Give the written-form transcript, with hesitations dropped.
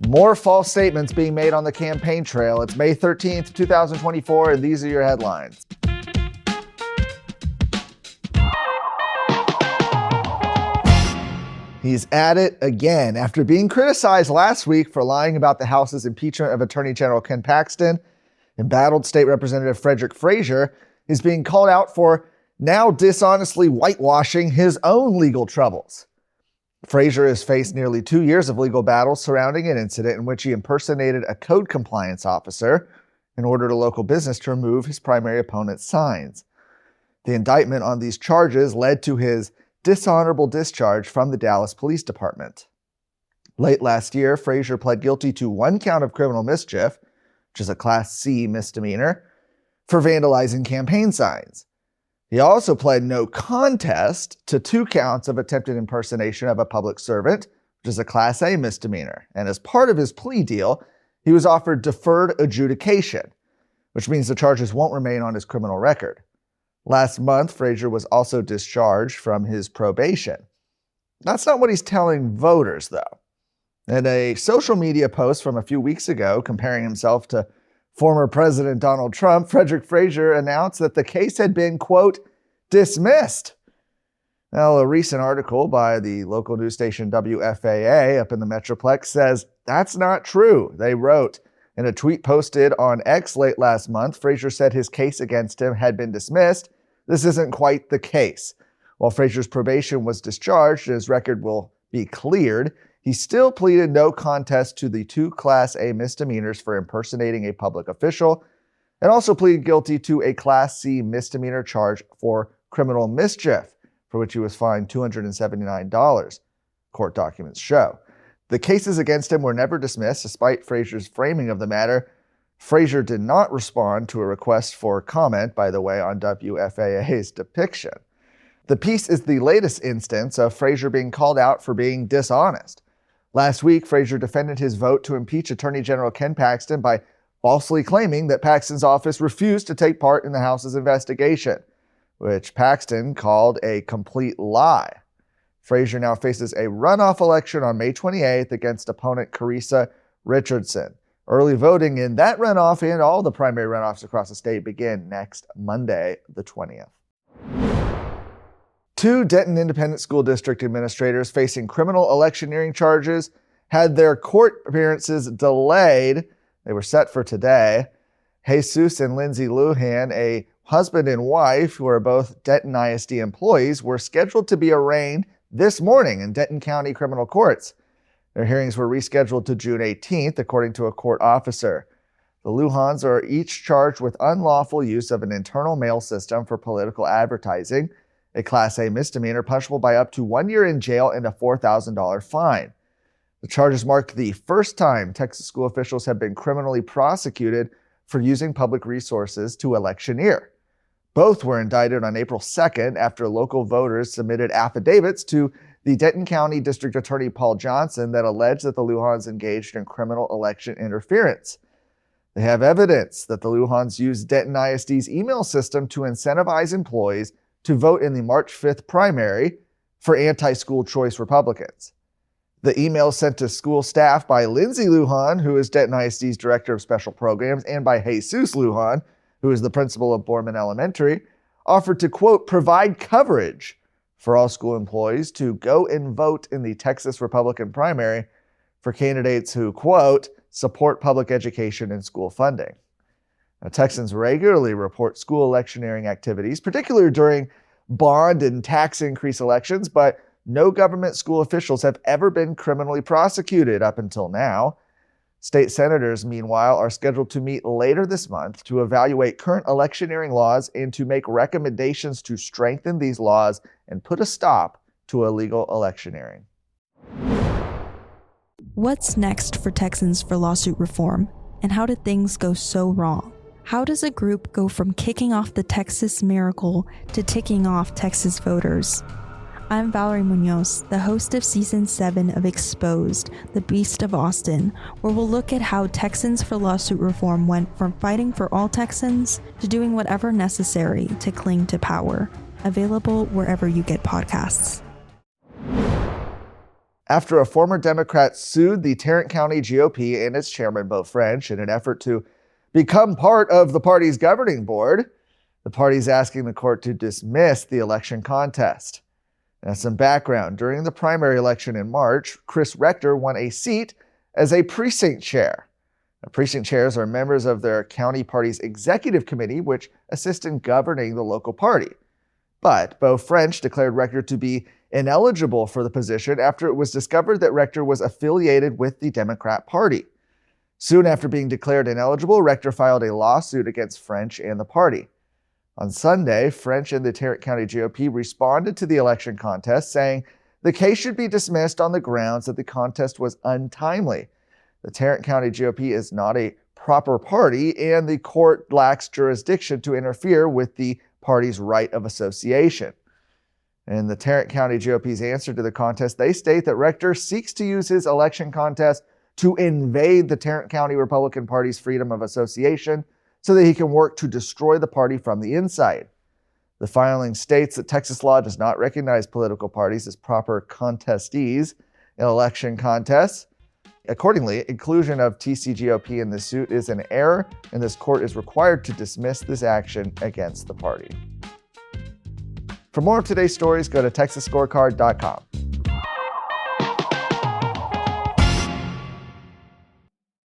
More false statements being made on the campaign trail. It's May 13th, 2024, and these are your headlines. He's at it again. After being criticized last week for lying about the House's impeachment of Attorney General Ken Paxton, embattled State Representative Frederick Frazier is being called out for now dishonestly whitewashing his own legal troubles. Frazier has faced nearly 2 years of legal battles surrounding an incident in which he impersonated a code compliance officer and ordered a local business to remove his primary opponent's signs. The indictment on these charges led to his dishonorable discharge from the Dallas Police Department. Late last year, Frazier pled guilty to 1 count of criminal mischief, which is a Class C misdemeanor, for vandalizing campaign signs. He also pled no contest to 2 counts of attempted impersonation of a public servant, which is a Class A misdemeanor. And as part of his plea deal, he was offered deferred adjudication, which means the charges won't remain on his criminal record. Last month, Frazier was also discharged from his probation. That's not what he's telling voters, though. In a social media post from a few weeks ago comparing himself to former President Donald Trump, Frederick Frazier announced that the case had been, quote, dismissed. Now, a recent article by the local news station WFAA up in the Metroplex says that's not true. They wrote in a tweet posted on X late last month, Frazier said his case against him had been dismissed. This isn't quite the case. While Frazier's probation was discharged and his record will be cleared, he still pleaded no contest to the 2 Class A misdemeanors for impersonating a public official and also pleaded guilty to a Class C misdemeanor charge for criminal mischief, for which he was fined $279, court documents show. The cases against him were never dismissed, despite Frazier's framing of the matter. Frazier did not respond to a request for comment, by the way, on WFAA's depiction. The piece is the latest instance of Frazier being called out for being dishonest. Last week, Frazier defended his vote to impeach Attorney General Ken Paxton by falsely claiming that Paxton's office refused to take part in the House's investigation, which Paxton called a complete lie. Frazier now faces a runoff election on May 28th against opponent Carissa Richardson. Early voting in that runoff and all the primary runoffs across the state begin next Monday, the 20th. 2 Denton Independent School District administrators facing criminal electioneering charges had their court appearances delayed. They were set for today. Jesus and Lindsay Lujan, a husband and wife who are both Denton ISD employees, were scheduled to be arraigned this morning in Denton County criminal courts. Their hearings were rescheduled to June 18th, according to a court officer. The Lujans are each charged with unlawful use of an internal mail system for political advertising, a Class A misdemeanor punishable by up to 1 year in jail and a $4,000 fine. The charges mark the first time Texas school officials have been criminally prosecuted for using public resources to electioneer. Both were indicted on April 2nd after local voters submitted affidavits to the Denton County District Attorney Paul Johnson that alleged that the Lujans engaged in criminal election interference. They have evidence that the Lujans used Denton ISD's email system to incentivize employees to vote in the March 5th primary for anti-school choice Republicans. The email sent to school staff by Lindsay Lujan, who is Denton ISD's Director of Special Programs, and by Jesus Lujan, who is the principal of Borman Elementary, offered to, quote, provide coverage for all school employees to go and vote in the Texas Republican primary for candidates who, quote, support public education and school funding. Now, Texans regularly report school electioneering activities, particularly during bond and tax increase elections, but no government school officials have ever been criminally prosecuted up until now. State senators, meanwhile, are scheduled to meet later this month to evaluate current electioneering laws and to make recommendations to strengthen these laws and put a stop to illegal electioneering. What's next for Texans for lawsuit reform? And how did things go so wrong? How does a group go from kicking off the Texas miracle to ticking off Texas voters? I'm Valerie Munoz, the host of Season 7 of Exposed, The Beast of Austin, where we'll look at how Texans for lawsuit reform went from fighting for all Texans to doing whatever necessary to cling to power. Available wherever you get podcasts. after a former Democrat sued the Tarrant County GOP and its chairman, Beau French, in an effort to become part of the party's governing board. The party's asking the court to dismiss the election contest. Now, some background. During the primary election in March, Chris Rector won a seat as a precinct chair. Now, precinct chairs are members of their county party's executive committee, which assist in governing the local party. But Beau French declared Rector to be ineligible for the position after it was discovered that Rector was affiliated with the Democrat Party. Soon after being declared ineligible, Rector filed a lawsuit against French and the party. On Sunday, French and the Tarrant County GOP responded to the election contest, saying the case should be dismissed on the grounds that the contest was untimely. The Tarrant County GOP is not a proper party, and the court lacks jurisdiction to interfere with the party's right of association. In the Tarrant County GOP's answer to the contest, they state that Rector seeks to use his election contest to invade the Tarrant County Republican Party's freedom of association so that he can work to destroy the party from the inside. The filing states that Texas law does not recognize political parties as proper contestees in election contests. Accordingly, inclusion of TCGOP in the suit is an error, and this court is required to dismiss this action against the party. For more of today's stories, go to TexasScorecard.com.